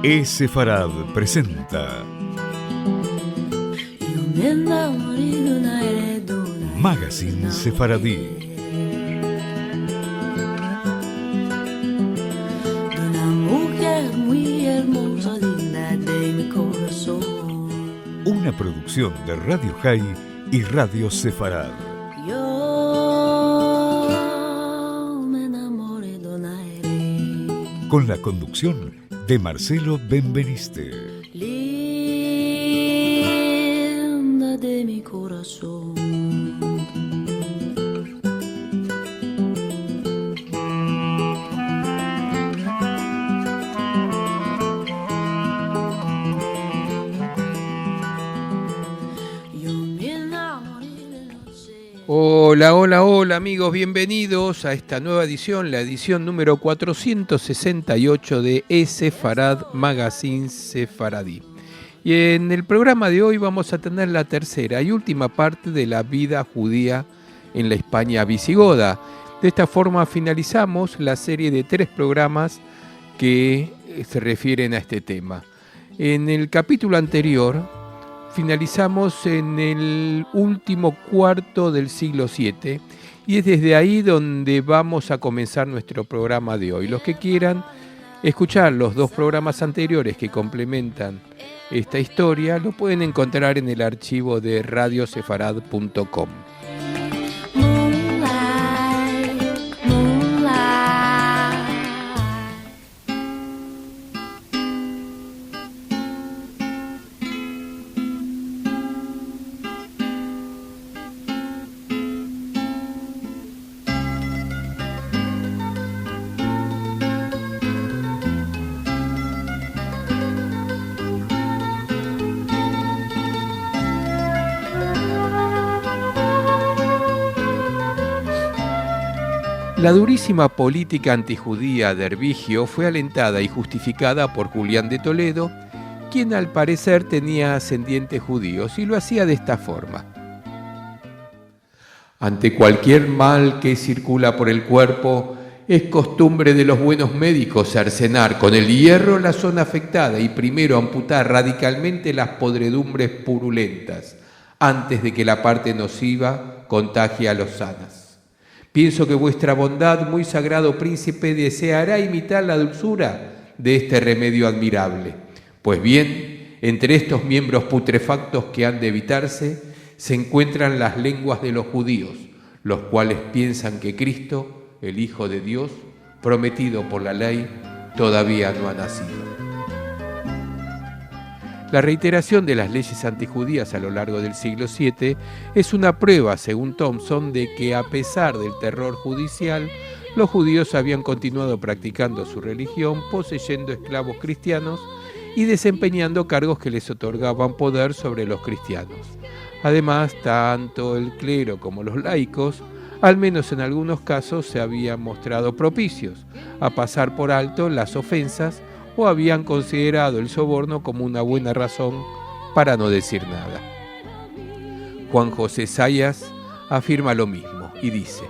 Sefarad presenta Magazine Sefaradí. Una producción de Radio High y Radio Sefarad. Con la conducción de Marcelo Benveniste. Linda de mi corazón. Hola amigos, bienvenidos a esta nueva edición, la edición número 468 de Sefarad Magazine Sefaradí. Y en el programa de hoy vamos a tener la tercera y última parte de la vida judía en la España visigoda. De esta forma finalizamos la serie de 3 programas que se refieren a este tema. En el capítulo anterior finalizamos en el último cuarto del siglo VII y es desde ahí donde vamos a comenzar nuestro programa de hoy. Los que quieran escuchar los 2 programas anteriores que complementan esta historia lo pueden encontrar en el archivo de radiosefarad.com. La durísima política antijudía de Herbigio fue alentada y justificada por Julián de Toledo, quien al parecer tenía ascendientes judíos y lo hacía de esta forma. Ante cualquier mal que circula por el cuerpo, es costumbre de los buenos médicos cercenar con el hierro la zona afectada y primero amputar radicalmente las podredumbres purulentas, antes de que la parte nociva contagie a los sanas. Pienso que vuestra bondad, muy sagrado príncipe, deseará imitar la dulzura de este remedio admirable. Pues bien, entre estos miembros putrefactos que han de evitarse, se encuentran las lenguas de los judíos, los cuales piensan que Cristo, el Hijo de Dios, prometido por la ley, todavía no ha nacido. La reiteración de las leyes antijudías a lo largo del siglo VII es una prueba, según Thompson, de que a pesar del terror judicial, los judíos habían continuado practicando su religión, poseyendo esclavos cristianos y desempeñando cargos que les otorgaban poder sobre los cristianos. Además, tanto el clero como los laicos, al menos en algunos casos, se habían mostrado propicios a pasar por alto las ofensas o habían considerado el soborno como una buena razón para no decir nada. Juan José Zayas afirma lo mismo y dice: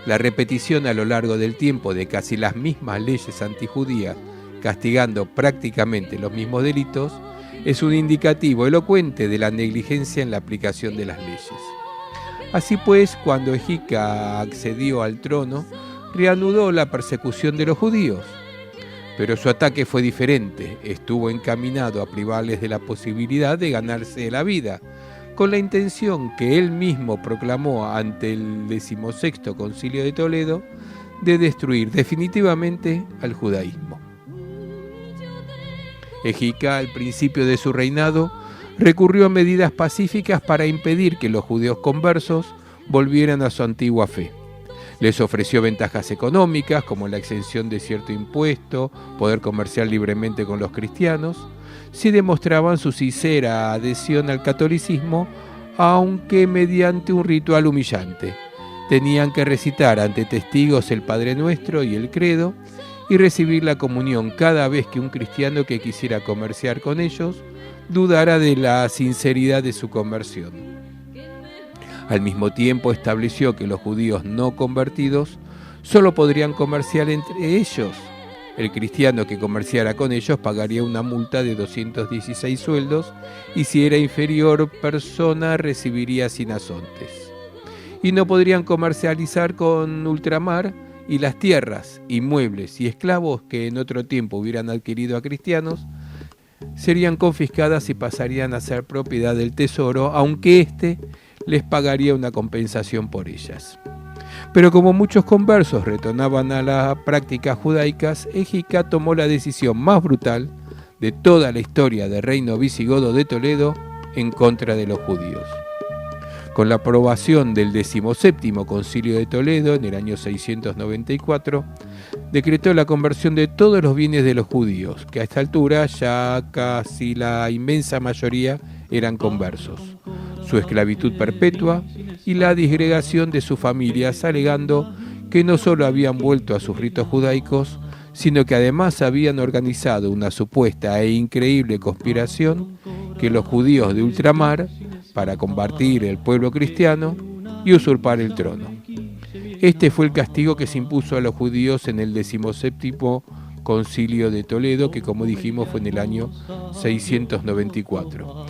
la repetición a lo largo del tiempo de casi las mismas leyes antijudías, castigando prácticamente los mismos delitos, es un indicativo elocuente de la negligencia en la aplicación de las leyes. Así pues, cuando Egica accedió al trono, reanudó la persecución de los judíos. Pero su ataque fue diferente, estuvo encaminado a privarles de la posibilidad de ganarse la vida, con la intención que él mismo proclamó ante el 16º Concilio de Toledo de destruir definitivamente al judaísmo. Egica, al principio de su reinado, recurrió a medidas pacíficas para impedir que los judíos conversos volvieran a su antigua fe. Les ofreció ventajas económicas como la exención de cierto impuesto, poder comerciar libremente con los cristianos, si demostraban su sincera adhesión al catolicismo, aunque mediante un ritual humillante. Tenían que recitar ante testigos el Padre Nuestro y el Credo y recibir la comunión cada vez que un cristiano que quisiera comerciar con ellos dudara de la sinceridad de su conversión. Al mismo tiempo estableció que los judíos no convertidos solo podrían comerciar entre ellos El cristiano que comerciara con ellos pagaría una multa de 216 sueldos y si era inferior persona recibiría sin azontes. Y no podrían comercializar con ultramar y las tierras, inmuebles y esclavos que en otro tiempo hubieran adquirido a cristianos serían confiscadas y pasarían a ser propiedad del tesoro, aunque éste les pagaría una compensación por ellas. Pero como muchos conversos retornaban a las prácticas judaicas, Égica tomó la decisión más brutal de toda la historia del reino visigodo de Toledo en contra de los judíos. Con la aprobación del 17º Concilio de Toledo en el año 694, decretó la conversión de todos los bienes de los judíos, que a esta altura ya casi la inmensa mayoría eran conversos, su esclavitud perpetua y la disgregación de sus familias, alegando que no solo habían vuelto a sus ritos judaicos, sino que además habían organizado una supuesta e increíble conspiración que los judíos de ultramar para combatir el pueblo cristiano y usurpar el trono. Este fue el castigo que se impuso a los judíos en el 17º Concilio de Toledo, que como dijimos fue en el año 694.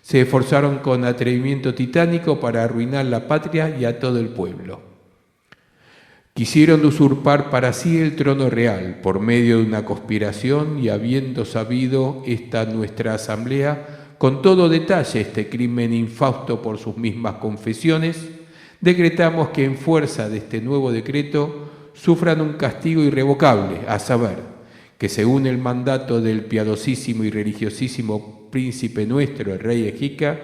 Se esforzaron con atrevimiento titánico para arruinar la patria y a todo el pueblo. Quisieron usurpar para sí el trono real por medio de una conspiración y habiendo sabido esta nuestra asamblea con todo detalle este crimen infausto por sus mismas confesiones, decretamos que en fuerza de este nuevo decreto sufran un castigo irrevocable, a saber, que según el mandato del piadosísimo y religiosísimo príncipe nuestro, el rey Égica,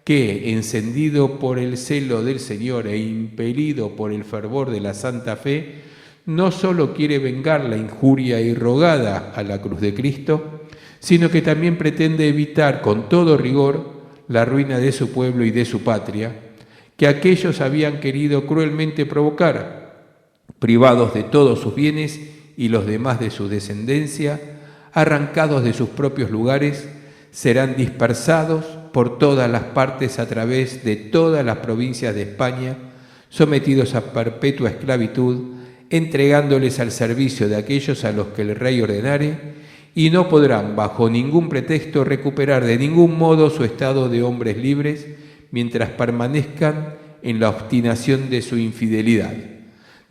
que, encendido por el celo del Señor e impelido por el fervor de la santa fe, no solo quiere vengar la injuria irrogada a la cruz de Cristo, sino que también pretende evitar con todo rigor la ruina de su pueblo y de su patria, que aquellos habían querido cruelmente provocar, privados de todos sus bienes y los demás de su descendencia, arrancados de sus propios lugares, serán dispersados por todas las partes a través de todas las provincias de España, sometidos a perpetua esclavitud, entregándoles al servicio de aquellos a los que el rey ordenare, y no podrán bajo ningún pretexto recuperar de ningún modo su estado de hombres libres mientras permanezcan en la obstinación de su infidelidad.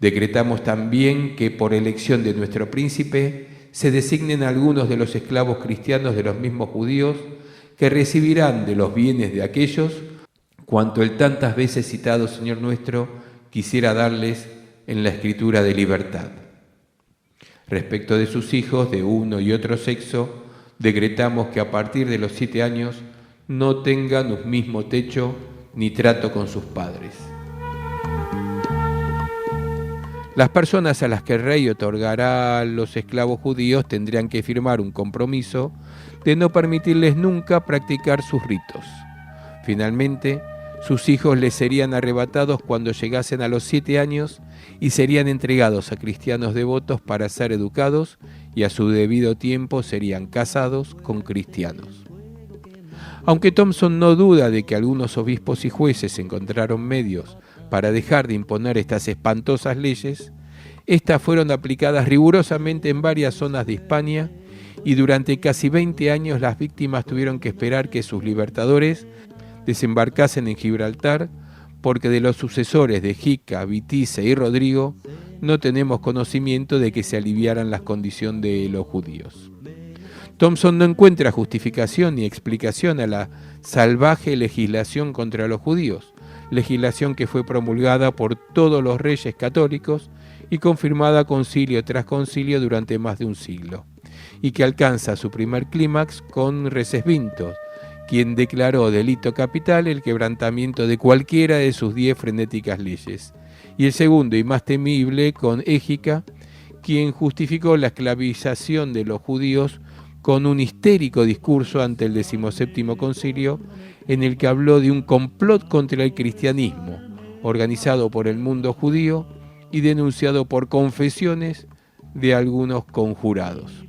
Decretamos también que por elección de nuestro príncipe se designen algunos de los esclavos cristianos de los mismos judíos que recibirán de los bienes de aquellos cuanto el tantas veces citado Señor nuestro quisiera darles en la escritura de libertad. Respecto de sus hijos de uno y otro sexo, decretamos que a partir de los 7 años no tengan un mismo techo ni trato con sus padres. Las personas a las que el rey otorgará a los esclavos judíos tendrían que firmar un compromiso de no permitirles nunca practicar sus ritos. Finalmente, sus hijos les serían arrebatados cuando llegasen a los 7 años y serían entregados a cristianos devotos para ser educados y a su debido tiempo serían casados con cristianos. Aunque Thompson no duda de que algunos obispos y jueces encontraron medios para dejar de imponer estas espantosas leyes, estas fueron aplicadas rigurosamente en varias zonas de Hispania y durante casi 20 años las víctimas tuvieron que esperar que sus libertadores desembarcasen en Gibraltar, porque de los sucesores de Jica, Vitice y Rodrigo no tenemos conocimiento de que se aliviaran las condiciones de los judíos. Thompson no encuentra justificación ni explicación a la salvaje legislación contra los judíos, legislación que fue promulgada por todos los reyes católicos y confirmada concilio tras concilio durante más de un siglo, y que alcanza su primer clímax con Recesvinto, quien declaró delito capital el quebrantamiento de cualquiera de sus 10 frenéticas leyes, y el segundo y más temible con Égica, quien justificó la esclavización de los judíos con un histérico discurso ante el 17º concilio, en el que habló de un complot contra el cristianismo, organizado por el mundo judío y denunciado por confesiones de algunos conjurados.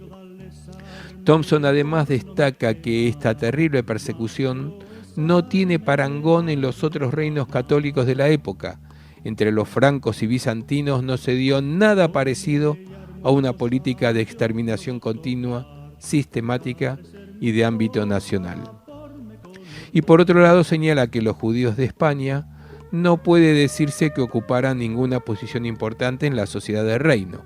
Thompson además destaca que esta terrible persecución no tiene parangón en los otros reinos católicos de la época, entre los francos y bizantinos no se dio nada parecido a una política de exterminación continua, sistemática y de ámbito nacional. Y por otro lado señala que los judíos de España no puede decirse que ocuparan ninguna posición importante en la sociedad del reino.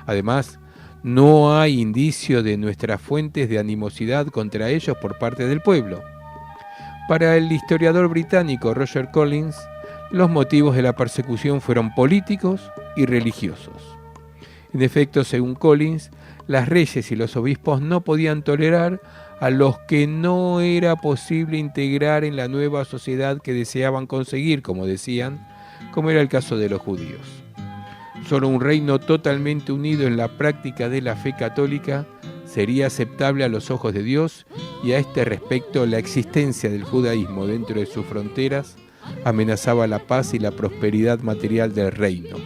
Además, no hay indicio de nuestras fuentes de animosidad contra ellos por parte del pueblo. Para el historiador británico Roger Collins, los motivos de la persecución fueron políticos y religiosos. En efecto, según Collins, las reyes y los obispos no podían tolerar a los que no era posible integrar en la nueva sociedad que deseaban conseguir, como decían, como era el caso de los judíos. Solo un reino totalmente unido en la práctica de la fe católica sería aceptable a los ojos de Dios, y a este respecto la existencia del judaísmo dentro de sus fronteras amenazaba la paz y la prosperidad material del reino.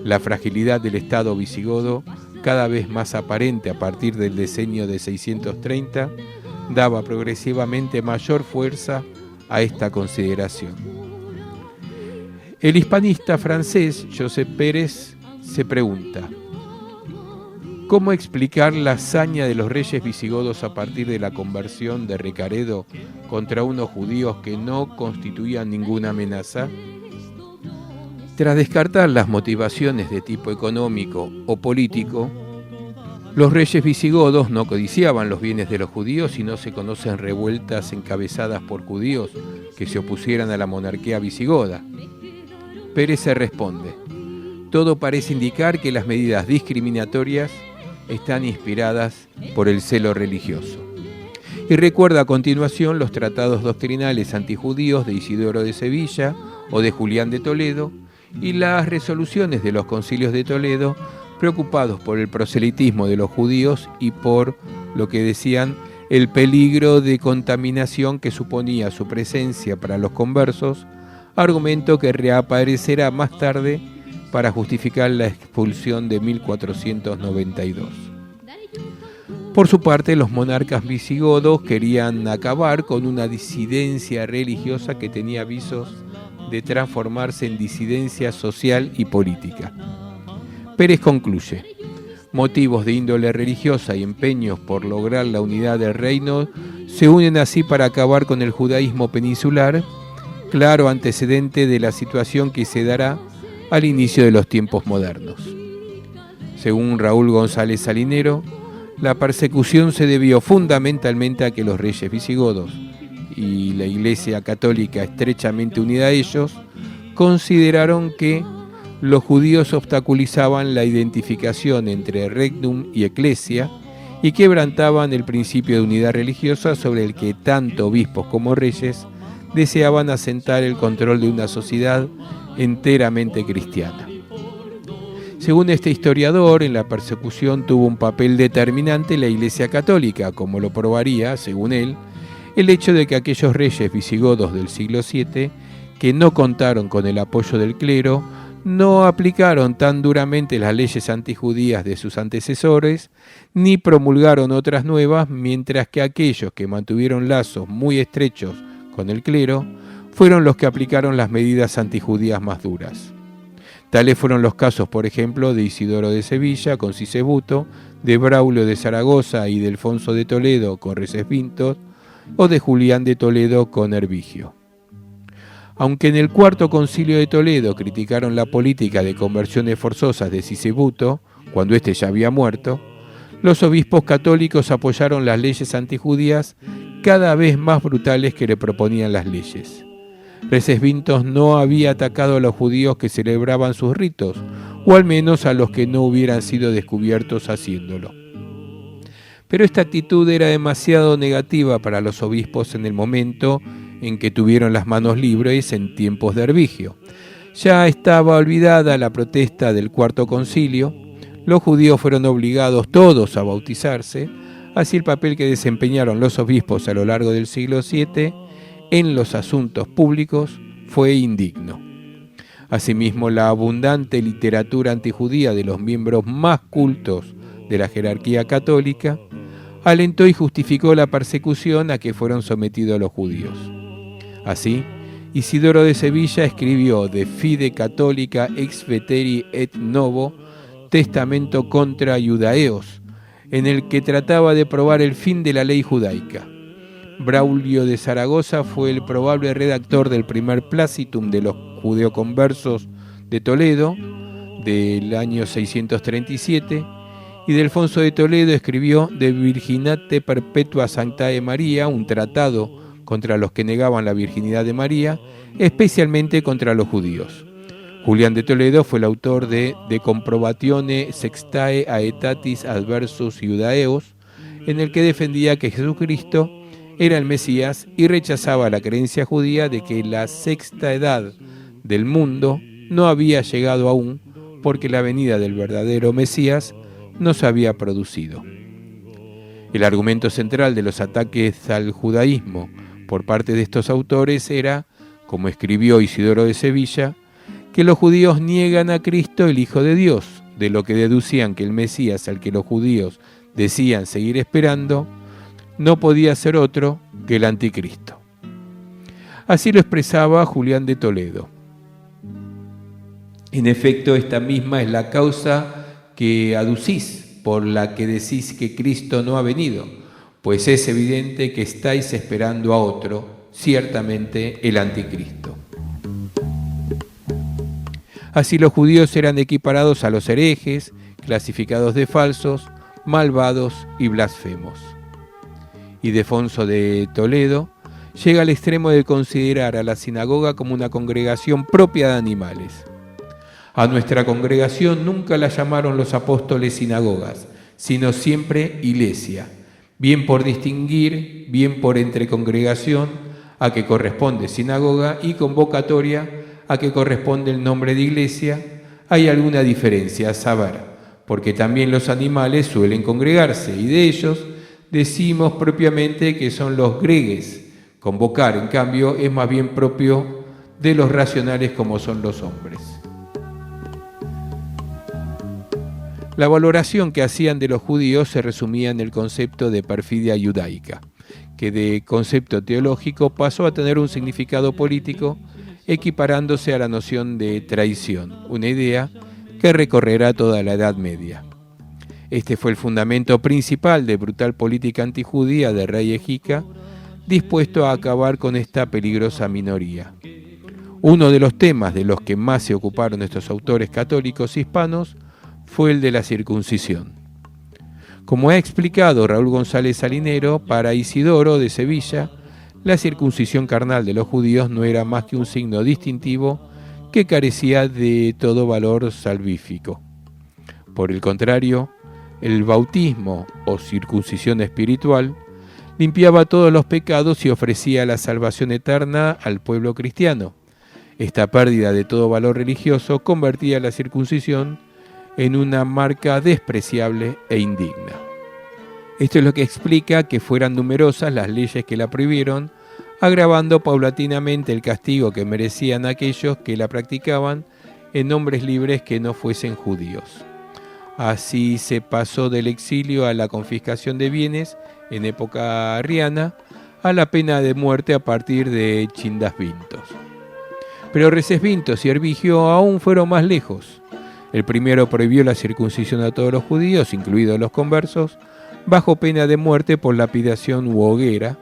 La fragilidad del Estado visigodo, cada vez más aparente a partir del decenio de 630, daba progresivamente mayor fuerza a esta consideración. El hispanista francés Josep Pérez se pregunta: ¿cómo explicar la hazaña de los reyes visigodos a partir de la conversión de Recaredo contra unos judíos que no constituían ninguna amenaza? Tras descartar las motivaciones de tipo económico o político, los reyes visigodos no codiciaban los bienes de los judíos y no se conocen revueltas encabezadas por judíos que se opusieran a la monarquía visigoda. Pérez se responde: todo parece indicar que las medidas discriminatorias están inspiradas por el celo religioso. Y recuerda a continuación los tratados doctrinales antijudíos de Isidoro de Sevilla o de Julián de Toledo y las resoluciones de los concilios de Toledo, preocupados por el proselitismo de los judíos y por lo que decían el peligro de contaminación que suponía su presencia para los conversos, argumento que reaparecerá más tarde para justificar la expulsión de 1492. Por su parte, los monarcas visigodos querían acabar con una disidencia religiosa que tenía visos de transformarse en disidencia social y política. Pérez concluye: motivos de índole religiosa y empeños por lograr la unidad del reino se unen así para acabar con el judaísmo peninsular, claro antecedente de la situación que se dará al inicio de los tiempos modernos. Según Raúl González Salinero, la persecución se debió fundamentalmente a que los reyes visigodos y la Iglesia Católica estrechamente unida a ellos consideraron que los judíos obstaculizaban la identificación entre regnum y eclesia y quebrantaban el principio de unidad religiosa sobre el que tanto obispos como reyes deseaban asentar el control de una sociedad enteramente cristiana. Según este historiador, en la persecución tuvo un papel determinante la Iglesia Católica, como lo probaría, según él, el hecho de que aquellos reyes visigodos del siglo VII, que no contaron con el apoyo del clero, no aplicaron tan duramente las leyes antijudías de sus antecesores, ni promulgaron otras nuevas, mientras que aquellos que mantuvieron lazos muy estrechos con el clero fueron los que aplicaron las medidas antijudías más duras. Tales fueron los casos, por ejemplo, de Isidoro de Sevilla con Sisebuto, de Braulio de Zaragoza y de Alfonso de Toledo con Recesvinto, o de Julián de Toledo con Hervigio. Aunque en el Cuarto Concilio de Toledo criticaron la política de conversiones forzosas de Sisebuto, cuando éste ya había muerto, los obispos católicos apoyaron las leyes antijudías cada vez más brutales que le proponían las leyes. Recesvinto no había atacado a los judíos que celebraban sus ritos, o al menos a los que no hubieran sido descubiertos haciéndolo. Pero esta actitud era demasiado negativa para los obispos en el momento en que tuvieron las manos libres en tiempos de Hervigio. Ya estaba olvidada la protesta del Cuarto Concilio, los judíos fueron obligados todos a bautizarse, así el papel que desempeñaron los obispos a lo largo del siglo VII en los asuntos públicos fue indigno. Asimismo, la abundante literatura antijudía de los miembros más cultos de la jerarquía católica alentó y justificó la persecución a que fueron sometidos los judíos. Así, Isidoro de Sevilla escribió De Fide Catholica ex veteri et novo, testamento contra Judaeos, en el que trataba de probar el fin de la ley judaica. Braulio de Zaragoza fue el probable redactor del primer Placitum de los judeoconversos de Toledo, del año 637, y Delfonso de Toledo escribió De Virginate Perpetua Sanctae Maria, un tratado contra los que negaban la virginidad de María, especialmente contra los judíos. Julián de Toledo fue el autor de Comprobatione Sextae Aetatis Adversus Judaeos, en el que defendía que Jesucristo era el Mesías y rechazaba la creencia judía de que la sexta edad del mundo no había llegado aún porque la venida del verdadero Mesías no se había producido. El argumento central de los ataques al judaísmo por parte de estos autores era, como escribió Isidoro de Sevilla, que los judíos niegan a Cristo, el Hijo de Dios, de lo que deducían que el Mesías al que los judíos decían seguir esperando no podía ser otro que el anticristo. Así lo expresaba Julián de Toledo. En efecto, esta misma es la causa que aducís, por la que decís que Cristo no ha venido, pues es evidente que estáis esperando a otro, ciertamente el anticristo. Así los judíos eran equiparados a los herejes, clasificados de falsos, malvados y blasfemos. Y Delfonso de Toledo llega al extremo de considerar a la sinagoga como una congregación propia de animales. A nuestra congregación nunca la llamaron los apóstoles sinagogas, sino siempre iglesia, bien por distinguir, bien por entre congregación, a que corresponde sinagoga, y convocatoria, a que corresponde el nombre de iglesia, hay alguna diferencia a saber, porque también los animales suelen congregarse, y de ellos decimos propiamente que son los gregues. Convocar, en cambio, es más bien propio de los racionales como son los hombres. La valoración que hacían de los judíos se resumía en el concepto de perfidia judaica, que de concepto teológico pasó a tener un significado político, equiparándose a la noción de traición, una idea que recorrerá toda la Edad Media. Este fue el fundamento principal de brutal política antijudía del rey Egica, dispuesto a acabar con esta peligrosa minoría. Uno de los temas de los que más se ocuparon estos autores católicos hispanos fue el de la circuncisión. Como ha explicado Raúl González Salinero, para Isidoro de Sevilla, la circuncisión carnal de los judíos no era más que un signo distintivo que carecía de todo valor salvífico. Por el contrario, el bautismo o circuncisión espiritual limpiaba todos los pecados y ofrecía la salvación eterna al pueblo cristiano. Esta pérdida de todo valor religioso convertía la circuncisión en una marca despreciable e indigna. Esto es lo que explica que fueran numerosas las leyes que la prohibieron, agravando paulatinamente el castigo que merecían aquellos que la practicaban en hombres libres que no fuesen judíos. Así se pasó del exilio a la confiscación de bienes en época arriana, a la pena de muerte a partir de Chindasvintos. Pero Recesvintos y Hervigio aún fueron más lejos. El primero prohibió la circuncisión a todos los judíos, incluidos los conversos, bajo pena de muerte por lapidación u hoguera,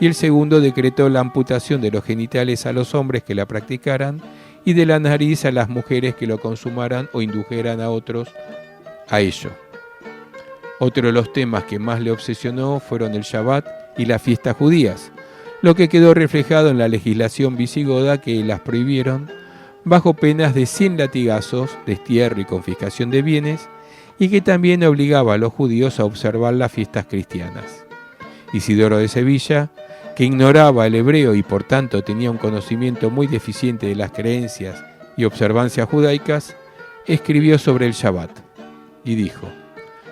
y el segundo decretó la amputación de los genitales a los hombres que la practicaran y de la nariz a las mujeres que lo consumaran o indujeran a otros a ello. Otro de los temas que más le obsesionó fueron el Shabbat y las fiestas judías, lo que quedó reflejado en la legislación visigoda que las prohibieron bajo penas de 100 latigazos, destierro y confiscación de bienes, y que también obligaba a los judíos a observar las fiestas cristianas. Isidoro de Sevilla, que ignoraba el hebreo y por tanto tenía un conocimiento muy deficiente de las creencias y observancias judaicas, escribió sobre el Shabbat y dijo: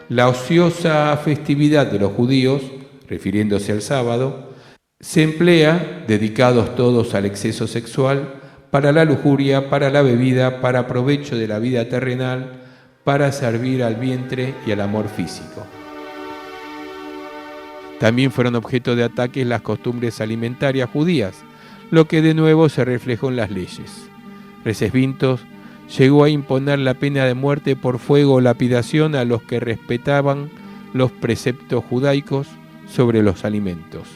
la ociosa festividad de los judíos, refiriéndose al sábado, se emplea, dedicados todos al exceso sexual, para la lujuria, para la bebida, para provecho de la vida terrenal, para servir al vientre y al amor físico. También fueron objeto de ataques las costumbres alimentarias judías, lo que de nuevo se reflejó en las leyes. Recesvinto llegó a imponer la pena de muerte por fuego o lapidación a los que respetaban los preceptos judaicos sobre los alimentos.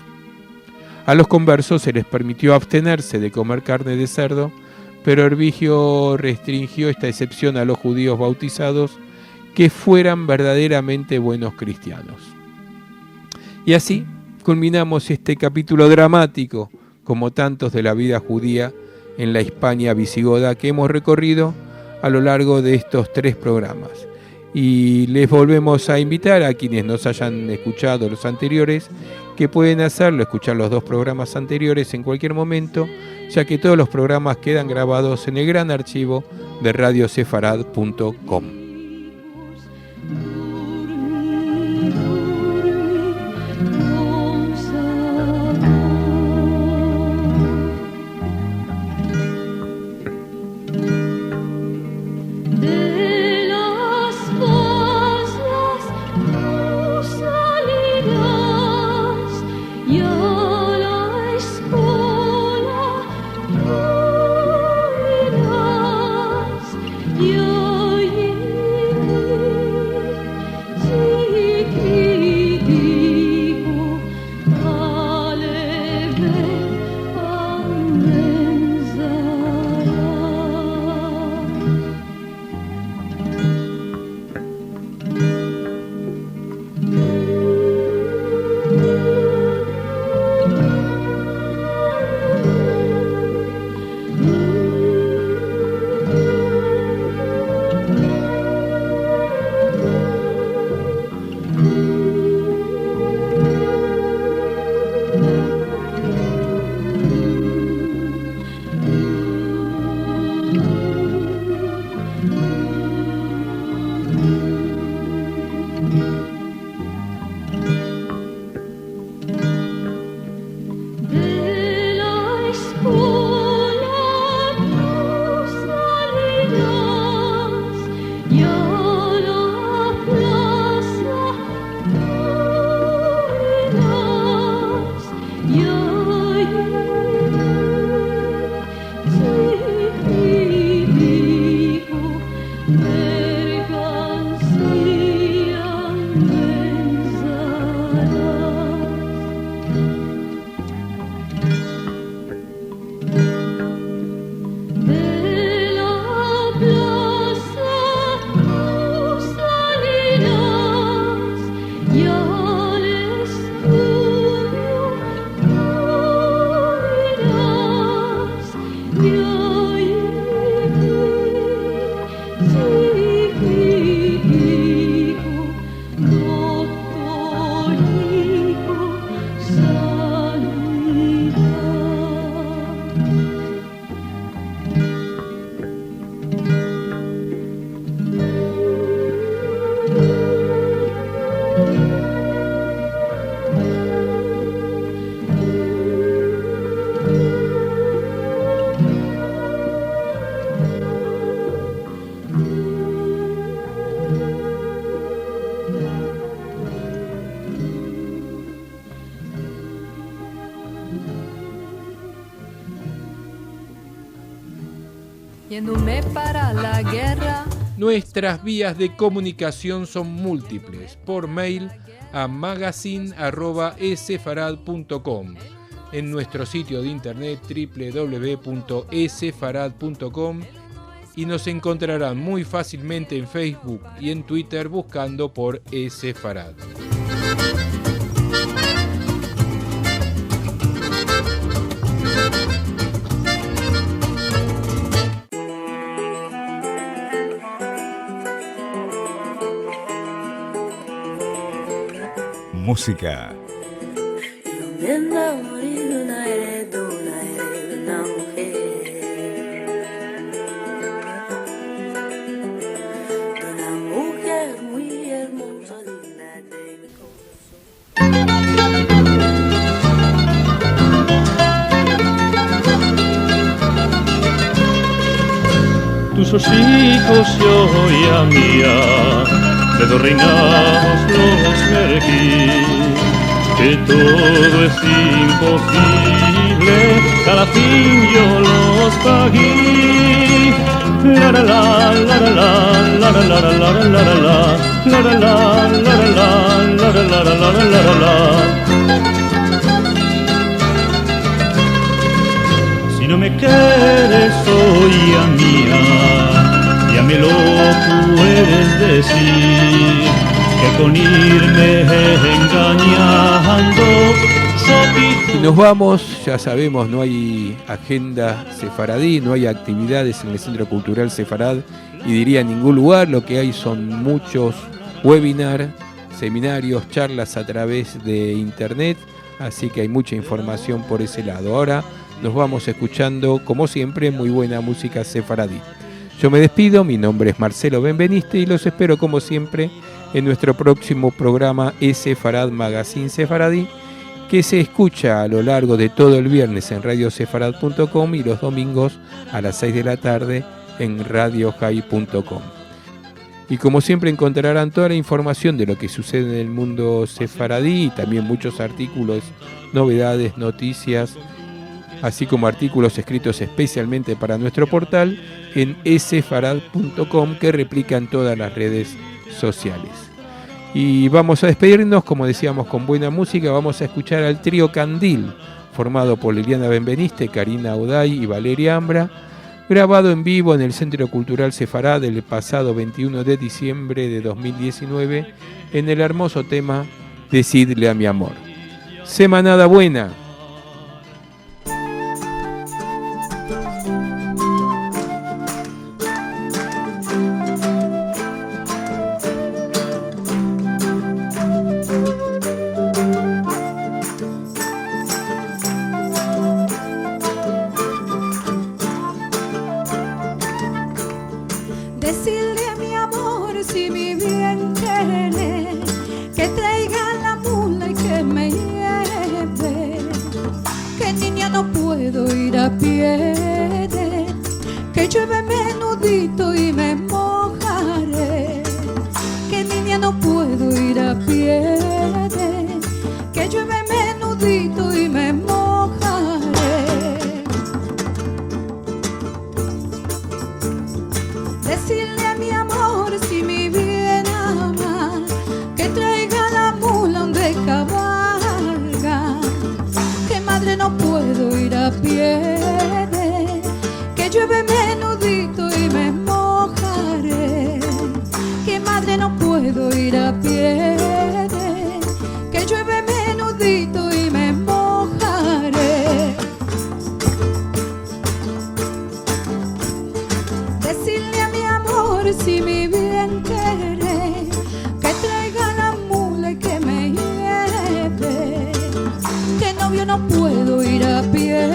A los conversos se les permitió abstenerse de comer carne de cerdo, pero Hervigio restringió esta excepción a los judíos bautizados que fueran verdaderamente buenos cristianos. Y así culminamos este capítulo dramático, como tantos de la vida judía en la Hispania visigoda que hemos recorrido a lo largo de estos 3 programas. Y les volvemos a invitar a quienes nos hayan escuchado los anteriores, que pueden hacerlo, escuchar los 2 programas anteriores en cualquier momento, ya que todos los programas quedan grabados en el gran archivo de radiosefarad.com. Yéndome para la guerra. Nuestras vías de comunicación son múltiples. Por mail a magazine@esefarad.com, en nuestro sitio de internet www.esefarad.com, y nos encontrarán muy fácilmente en Facebook y en Twitter buscando por Esefarad. Música. Tus hocicos yo oía mía, de dos reinados los merquí, que todo es imposible, cada fin yo los pagué. La la la la la la la la la la la la la la la la la la. Si no me quieres hoy a mía, ya me lo puedes decir, que con irme engañando. Y nos vamos, ya sabemos, no hay agenda sefaradí, no hay actividades en el Centro Cultural Sefarad y diría en ningún lugar. Lo que hay son muchos webinars, seminarios, charlas a través de internet, así que hay mucha información por ese lado. Ahora nos vamos escuchando, como siempre, muy buena música sefaradí. Yo me despido, mi nombre es Marcelo Benveniste y los espero como siempre en nuestro próximo programa Sefarad Magazine Sefaradí, que se escucha a lo largo de todo el viernes en radiosefarad.com y los domingos a las 6 de la tarde en radiohai.com. Y como siempre encontrarán toda la información de lo que sucede en el mundo sefaradí y también muchos artículos, novedades, noticias, así como artículos escritos especialmente para nuestro portal en sefarad.com, que replican todas las redes sociales. Y vamos a despedirnos, como decíamos, con buena música. Vamos a escuchar al trío Candil, formado por Liliana Benveniste, Karina Uday y Valeria Ambra, grabado en vivo en el Centro Cultural Sefarad el pasado 21 de diciembre de 2019 en el hermoso tema Decidle a mi amor. Semanada buena. Decirle a mi amor si mi bien quiere, que traiga la mula y que me lleve, que niña no puedo ir a pie, que llueve menudito y me mojaré, que niña no puedo ir a pie, que llueve menudito y me mojaré. Decirle a mi amor si mi bien ama, que traiga la mula donde cabalga, que madre no puedo ir a pie, que llueve menudito y me mojaré, que madre no puedo ir a pie, que llueve menudito y me mojaré. Decirle a mi amor si mi bien quiere, que traiga la mula y que me lleve, que novio no puedo ir a pie,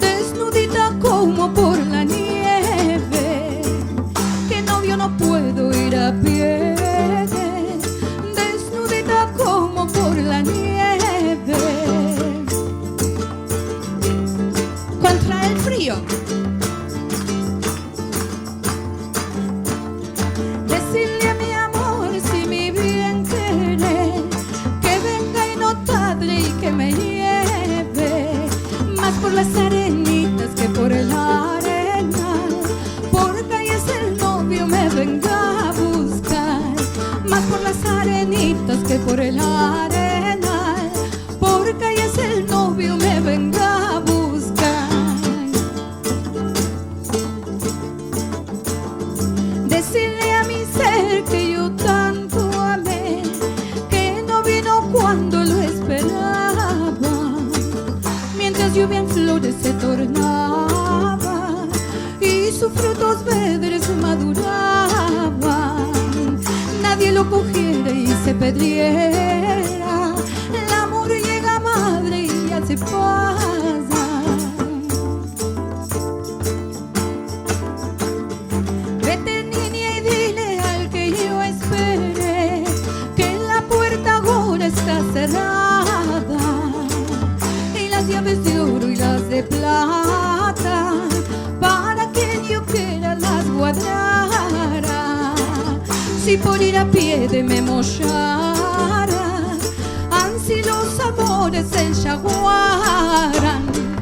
desnudita como por la nieve, que novio no puedo ir a pie, desnudita como por la nieve. Contra el frío. Decirle a mi amor si mi bien quiere, que venga y no tarde y que me lleve, más por las arenitas que por el arenal, porque ahí es el novio me venga a buscar, más por las arenitas que por el arenal, porque ahí es el novio me venga a buscar. Decirle a mi ser que yo tanto amé, que no vino cuando lo esperaba, mientras lluvia en flores se tornaba y sus frutos verdes maduraban. Nadie lo cogiera y se perdiera, el amor llega madre y ya se pasa. Vete niña y dile al que yo espere, que la puerta ahora está cerrada y las llaves de oro y las de plata, para que yo quiera las guardara. Si por ir a pie de me mochara, si los amores se enjaguaran.